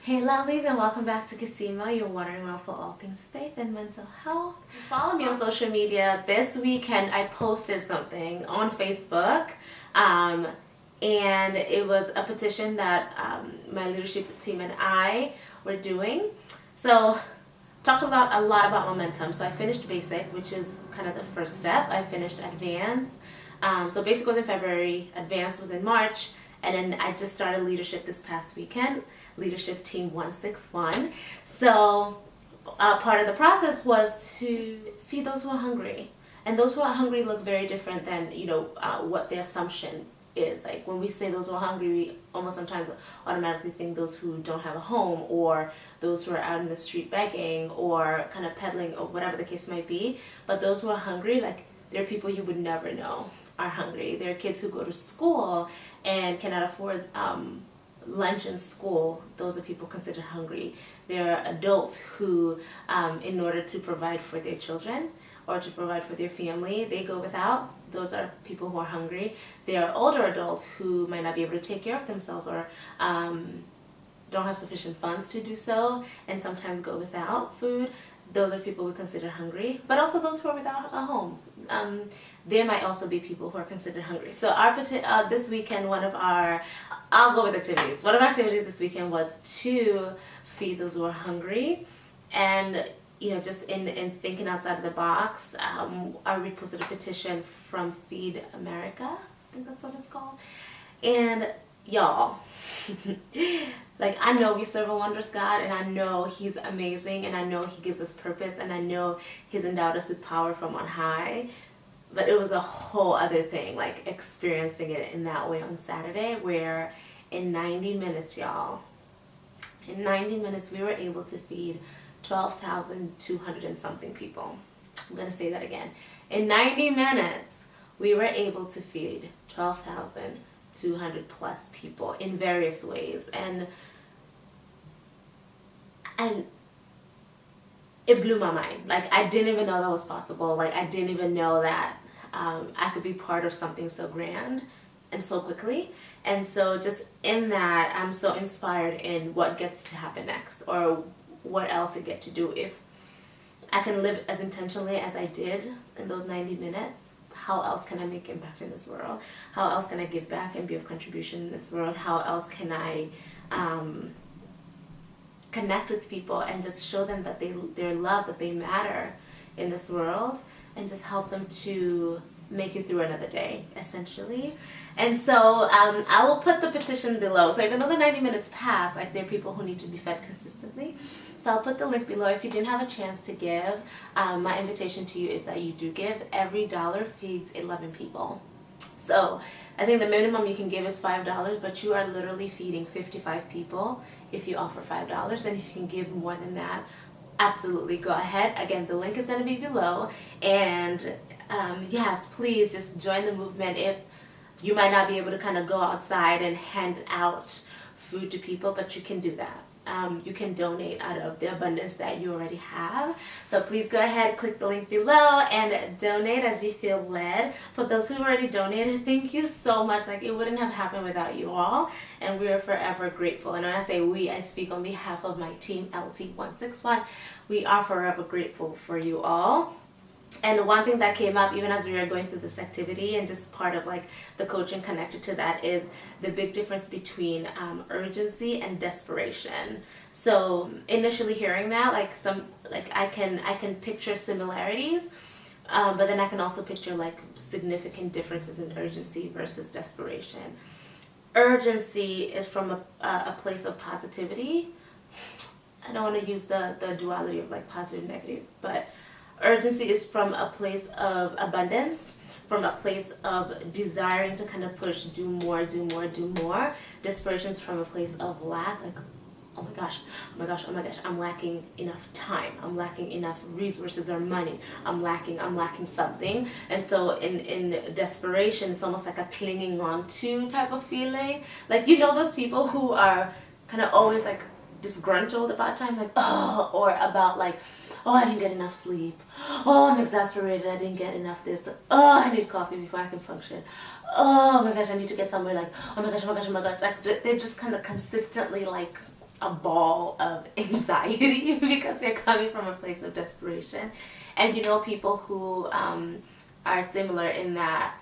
Hey lovelies, and welcome back to Casima, your watering well for all things faith and mental health. Follow me on social media. This weekend I posted something on Facebook, and it was a petition that my leadership team and I were doing. So talked a lot about momentum. So I finished basic, which is kind of the first step. I finished advanced. So basic was in February, advanced was in March, and then I just started leadership this past weekend, leadership team 161. So part of the process was to feed those who are hungry. And those who are hungry look very different than, what the assumption is. Like when we say those who are hungry, we almost sometimes automatically think those who don't have a home, or those who are out in the street begging or kind of peddling, or whatever the case might be. But those who are hungry, like, they're people you would never know are hungry. They're kids who go to school and cannot afford lunch in school. Those are people considered hungry. There are adults who, in order to provide for their children or to provide for their family, they go without. Those are people who are hungry. There are older adults who might not be able to take care of themselves, or don't have sufficient funds to do so, and sometimes go without food. Those are people we consider hungry, but also those who are without a home. There might also be people who are considered hungry. So this weekend, I'll go with activities. One of our activities this weekend was to feed those who are hungry. And just in thinking outside of the box, I reposted a petition from Feed America, I think that's what it's called. And y'all, like, I know we serve a wondrous God, and I know He's amazing, and I know He gives us purpose, and I know He's endowed us with power from on high. But it was a whole other thing, like experiencing it in that way on Saturday, where in 90 minutes, y'all, in 90 minutes we were able to feed 12,200 and something people. I'm going to say that again. In 90 minutes, we were able to feed 12,200 plus people in various ways. And it blew my mind. Like, I didn't even know that was possible. Like, I didn't even know that I could be part of something so grand and so quickly. And so just in that, I'm so inspired in what gets to happen next, or what else I get to do. If I can live as intentionally as I did in those 90 minutes, how else can I make impact in this world? How else can I give back and be of contribution in this world? How else can I connect with people and just show them that they're loved, that they matter in this world, and just help them to make it through another day, essentially. And so I will put the petition below. So even though the 90 minutes pass, like, there are people who need to be fed consistently. So I'll put the link below. If you didn't have a chance to give, my invitation to you is that you do give. Every dollar feeds 11 people. So I think the minimum you can give is $5, but you are literally feeding 55 people if you offer $5. And if you can give more than that, absolutely go ahead. Again, the link is going to be below. And yes, please just join the movement. If you might not be able to kind of go outside and hand out food to people, but you can do that. You can donate out of the abundance that you already have. So please go ahead, click the link below, and donate as you feel led. For those who already donated, thank you so much. Like, it wouldn't have happened without you all, and we are forever grateful. And when I say we, I speak on behalf of my team, LT161. We are forever grateful for you all. And one thing that came up even as we were going through this activity, and just part of like the coaching connected to that, is the big difference between urgency and desperation. So initially hearing that, I can picture similarities, but then I can also picture like significant differences in urgency versus desperation. Urgency is from a place of positivity. I don't want to use the duality of like positive and negative, but urgency is from a place of abundance, from a place of desiring to kind of push, do more, do more, do more. Desperation is from a place of lack, like, oh my gosh, I'm lacking enough time, I'm lacking enough resources or money, I'm lacking something. And so in desperation, it's almost like a clinging on to type of feeling. Like, those people who are kind of always like disgruntled about time, like, or about like, oh, I didn't get enough sleep. Oh, I'm exasperated. I didn't get enough this. Oh, I need coffee before I can function. Oh my gosh, I need to get somewhere. Like, oh my gosh. Like, they're just kind of consistently like a ball of anxiety because you're coming from a place of desperation. And you know, people who are similar in that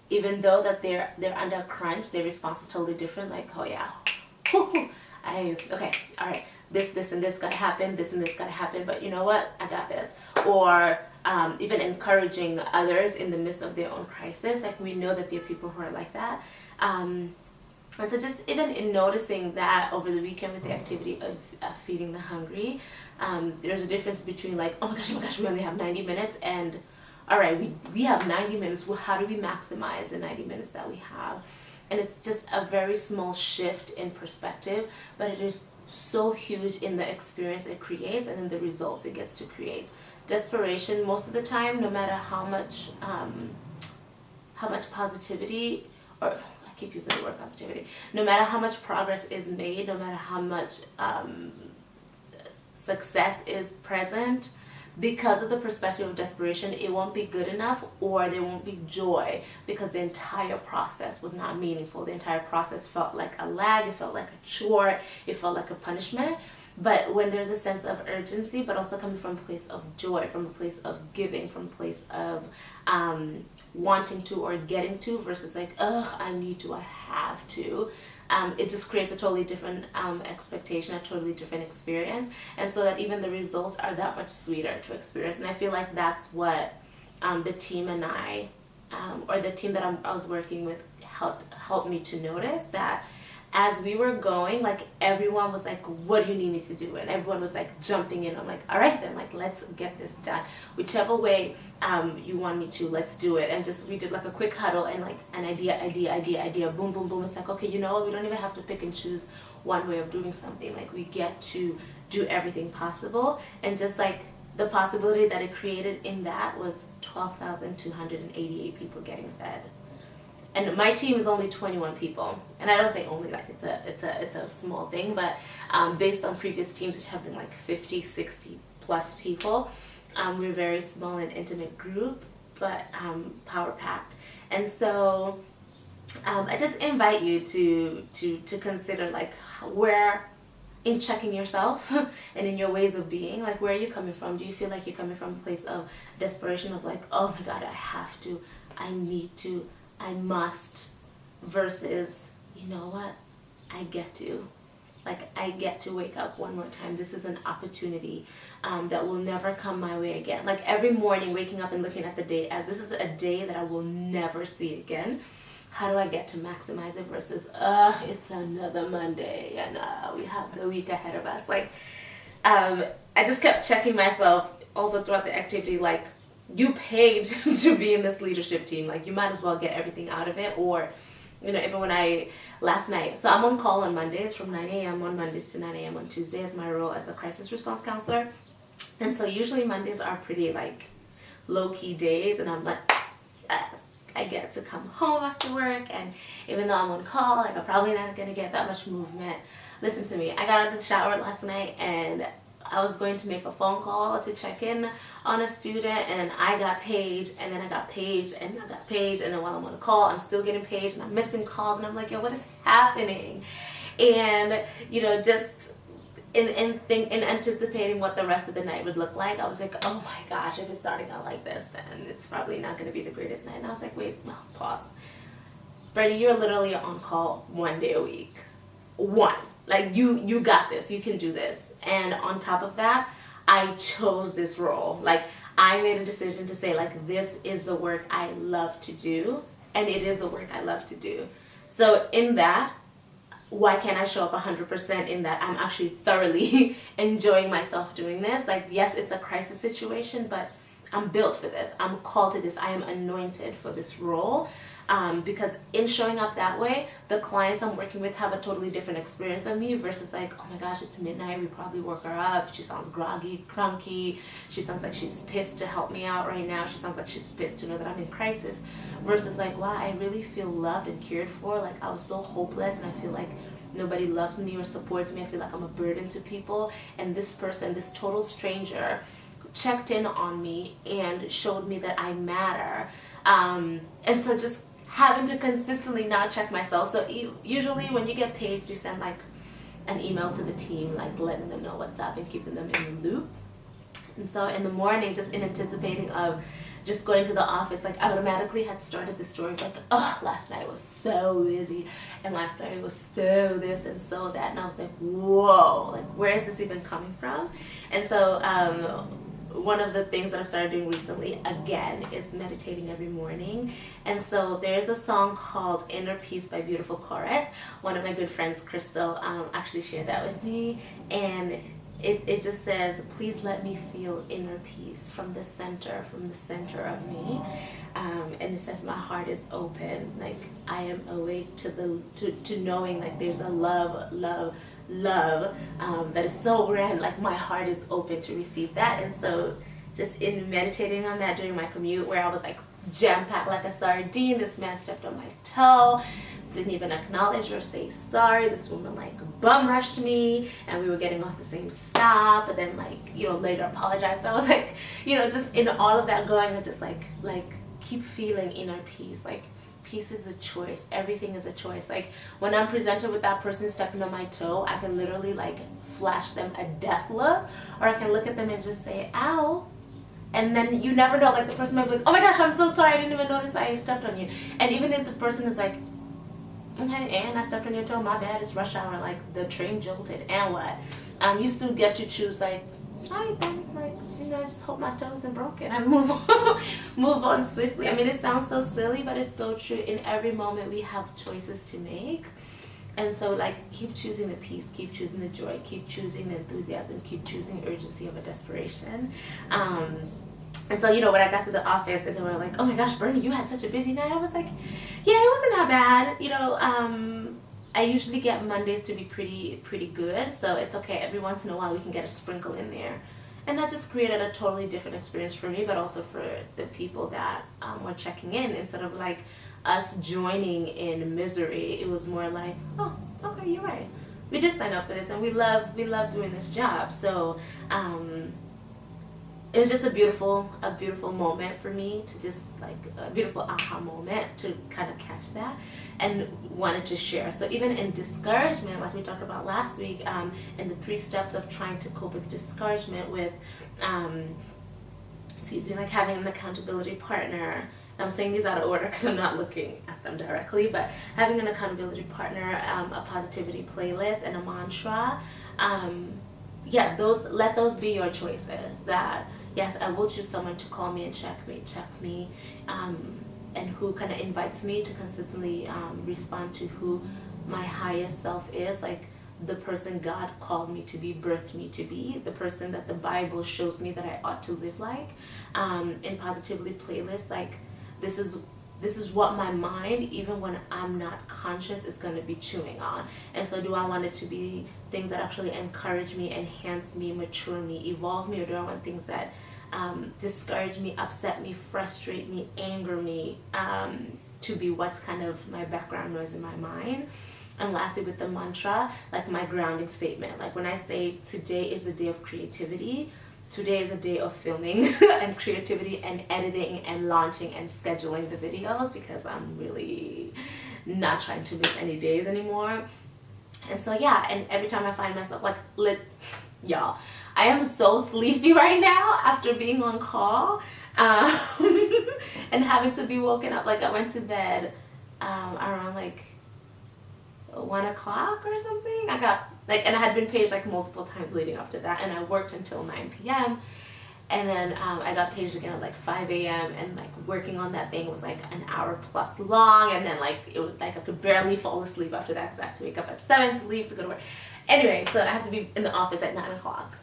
even though that they're under a crunch, their response is totally different. Like, oh yeah, okay, all right, this and this gotta happen, this and this gotta happen, but you know what, I got this. Or even encouraging others in the midst of their own crisis. Like, we know that there are people who are like that. And so just even in noticing that over the weekend with the activity of feeding the hungry, there's a difference between like, oh my gosh, we only have 90 minutes, and all right, we have 90 minutes. Well, how do we maximize the 90 minutes that we have? And it's just a very small shift in perspective, but it is so huge in the experience it creates and in the results it gets to create. Desperation, most of the time, no matter how much positivity, or I keep using the word positivity, no matter how much progress is made, no matter how much success is present, because of the perspective of desperation, it won't be good enough, or there won't be joy, because the entire process was not meaningful. The entire process felt like a lag, it felt like a chore, it felt like a punishment. But when there's a sense of urgency, but also coming from a place of joy, from a place of giving, from a place of wanting to or getting to, versus like, ugh, I need to, I have to, it just creates a totally different expectation, a totally different experience. And so that even the results are that much sweeter to experience. And I feel like that's what the team and I, or the team that I was working with, helped me to notice that as we were going, like, everyone was like, what do you need me to do? And everyone was like jumping in. I'm like, all right then, like, let's get this done. Whichever way you want me to, let's do it. And just, we did like a quick huddle, and like an idea, boom, boom, boom. It's like, okay, you know what? We don't even have to pick and choose one way of doing something. Like, we get to do everything possible. And just like the possibility that it created in that was 12,288 people getting fed. And my team is only 21 people, and I don't say only, like it's a small thing, but based on previous teams which have been like 50, 60 plus people, we're a very small and intimate group, but power packed. And so I just invite you to consider, like, where in checking yourself and in your ways of being, like, where are you coming from? Do you feel like you're coming from a place of desperation, of like, oh my God, I have to, I need to, I must, versus, you know what, I get to. Like, I get to wake up one more time. This is an opportunity that will never come my way again. Like, every morning waking up and looking at the day as this is a day that I will never see again. How do I get to maximize it, versus, it's another Monday and we have the week ahead of us. Like, I just kept checking myself also throughout the activity, like, you paid to be in this leadership team, like, you might as well get everything out of it. Or, you know, even when last night, so I'm on call on Mondays from 9 a.m. on Mondays to 9 a.m. on Tuesdays, my role as a crisis response counselor. And so usually Mondays are pretty like low-key days, and I'm like, yes, I get to come home after work, and even though I'm on call, like, I'm probably not gonna get that much movement. Listen to me, I got out of the shower last night, and I was going to make a phone call to check in on a student, and I got paged, and then I got paged, and I got paged, and then while I'm on a call, I'm still getting paged, and I'm missing calls, and I'm like, yo, what is happening? And, you know, just in anticipating what the rest of the night would look like, I was like, oh my gosh, if it's starting out like this, then it's probably not going to be the greatest night. And I was like, wait, no, pause. Brady, you're literally on call 1 day a week. One. Like, you got this, you can do this. And on top of that, I chose this role. Like, I made a decision to say, like, this is the work I love to do, and it is the work I love to do. So in that, why can't I show up 100% in that I'm actually thoroughly enjoying myself doing this? Like, yes, it's a crisis situation, but I'm built for this. I'm called to this. I am anointed for this role. Because in showing up that way, the clients I'm working with have a totally different experience of me, versus like, oh my gosh, it's midnight, we probably woke her up, she sounds groggy, crunky, she sounds like she's pissed to help me out right now, she sounds like she's pissed to know that I'm in crisis, versus like, wow, I really feel loved and cared for. Like, I was so hopeless, and I feel like nobody loves me or supports me. I feel like I'm a burden to people, and this person, this total stranger, checked in on me and showed me that I matter. And so just having to consistently now check myself. So usually when you get paid, you send like an email to the team, like letting them know what's up and keeping them in the loop. And so in the morning, just in anticipating of just going to the office, like I automatically had started the story like, oh, last night was so busy, and last night was so this and so that, and I was like, whoa, like where is this even coming from? And so one of the things that I've started doing recently again is meditating every morning. And so there's a song called Inner Peace by Beautiful Chorus. One of my good friends, Crystal, actually shared that with me, and it just says, please let me feel inner peace from the center of me. And it says my heart is open, like I am awake to knowing like there's a love that is so grand, like my heart is open to receive that. And so just in meditating on that during my commute, where I was like jam-packed like a sardine, this man stepped on my toe, didn't even acknowledge or say sorry. This woman like bum rushed me, and we were getting off the same stop, but then like, you know, later apologized. I was like, you know, just in all of that going, and just like keep feeling inner peace. Like peace is a choice. Everything is a choice. Like when I'm presented with that person stepping on my toe, I can literally like flash them a death look, or I can look at them and just say, ow. And then you never know, like the person might be like, oh my gosh, I'm so sorry, I didn't even notice I stepped on you. And even if the person is like, okay, and I stepped on your toe, my bad, it's rush hour, like the train jolted, and what? You still get to choose like, alright then, like, you know, I just hope my toe isn't broken, and move on swiftly. I mean, it sounds so silly, but it's so true. In every moment we have choices to make. And so like keep choosing the peace, keep choosing the joy, keep choosing the enthusiasm, keep choosing urgency over desperation. And so, you know, when I got to the office and they were like, oh my gosh, Bernie, you had such a busy night. I was like, yeah, it wasn't that bad. You know, I usually get Mondays to be pretty good. So it's okay. Every once in a while we can get a sprinkle in there. And that just created a totally different experience for me, but also for the people that were checking in. Instead of like us joining in misery, it was more like, oh, okay, you're right. We did sign up for this, and we love doing this job. So it was just a beautiful moment for me to just like a beautiful aha moment to kind of catch that and wanted to share. So even in discouragement, like we talked about last week, and the 3 steps of trying to cope with discouragement with, like having an accountability partner. I'm saying these out of order because I'm not looking at them directly, but having an accountability partner, a positivity playlist, and a mantra. Yeah, let those be your choices. That yes, I will choose someone to call me and check me, and who kind of invites me to consistently respond to who my highest self is, like the person God called me to be, birthed me to be, the person that the Bible shows me that I ought to live like. In positivity playlist, like this is what my mind, even when I'm not conscious, is going to be chewing on. And so do I want it to be things that actually encourage me, enhance me, mature me, evolve me, or do I want things that discourage me, upset me, frustrate me, anger me, to be what's kind of my background noise in my mind? And lastly, with the mantra, like my grounding statement, like when I say today is a day of creativity, today is a day of filming and creativity and editing and launching and scheduling the videos, because I'm really not trying to miss any days anymore. And so yeah, and every time I find myself like y'all, I am so sleepy right now after being on call, and having to be woken up. Like I went to bed around like 1 o'clock or something. I got like, and I had been paged like multiple times leading up to that, and I worked until 9 p.m. and then I got paged again at like 5 a.m. and like working on that thing was like an hour plus long, and then like it was like I could barely fall asleep after that because I had to wake up at 7 to leave to go to work. Anyway, so I had to be in the office at 9 o'clock.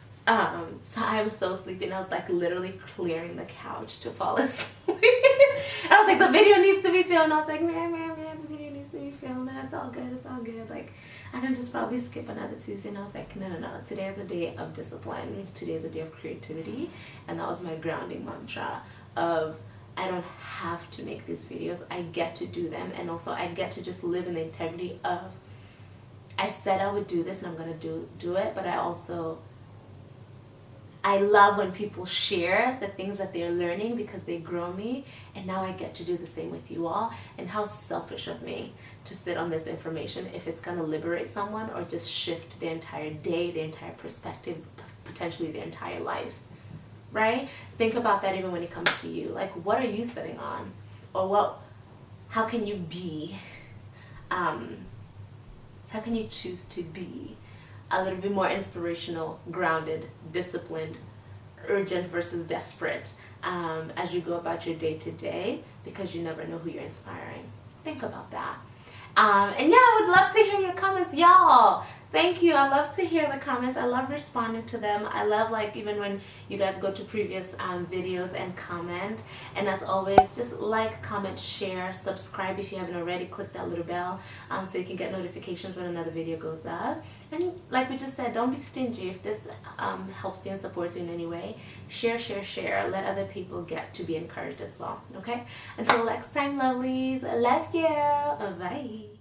So I was so sleepy, and I was like literally clearing the couch to fall asleep. And I was like, the video needs to be filmed. I was like, man, the video needs to be filmed. It's all good. Like, I can just probably skip another Tuesday. And I was like, no. Today is a day of discipline. Today is a day of creativity. And that was my grounding mantra of, I don't have to make these videos. I get to do them. And also I get to just live in the integrity of, I said I would do this and I'm going to do it. But I love when people share the things that they're learning because they grow me, and now I get to do the same with you all. And how selfish of me to sit on this information if it's going to liberate someone or just shift their entire day, their entire perspective, potentially their entire life, right? Think about that even when it comes to you. Like, what are you sitting on? Or how can you be, how can you choose to be a little bit more inspirational, grounded, disciplined, urgent versus desperate as you go about your day to day, because you never know who you're inspiring. Think about that. And yeah, I would love to hear your comments, y'all. Thank you. I love to hear the comments. I love responding to them. I love, like, even when you guys go to previous videos and comment. And as always, just like, comment, share, subscribe if you haven't already. Click that little bell so you can get notifications when another video goes up. And like we just said, don't be stingy. If this helps you and supports you in any way, share, share, share. Let other people get to be encouraged as well. Okay? Until next time, lovelies. I love you. Bye.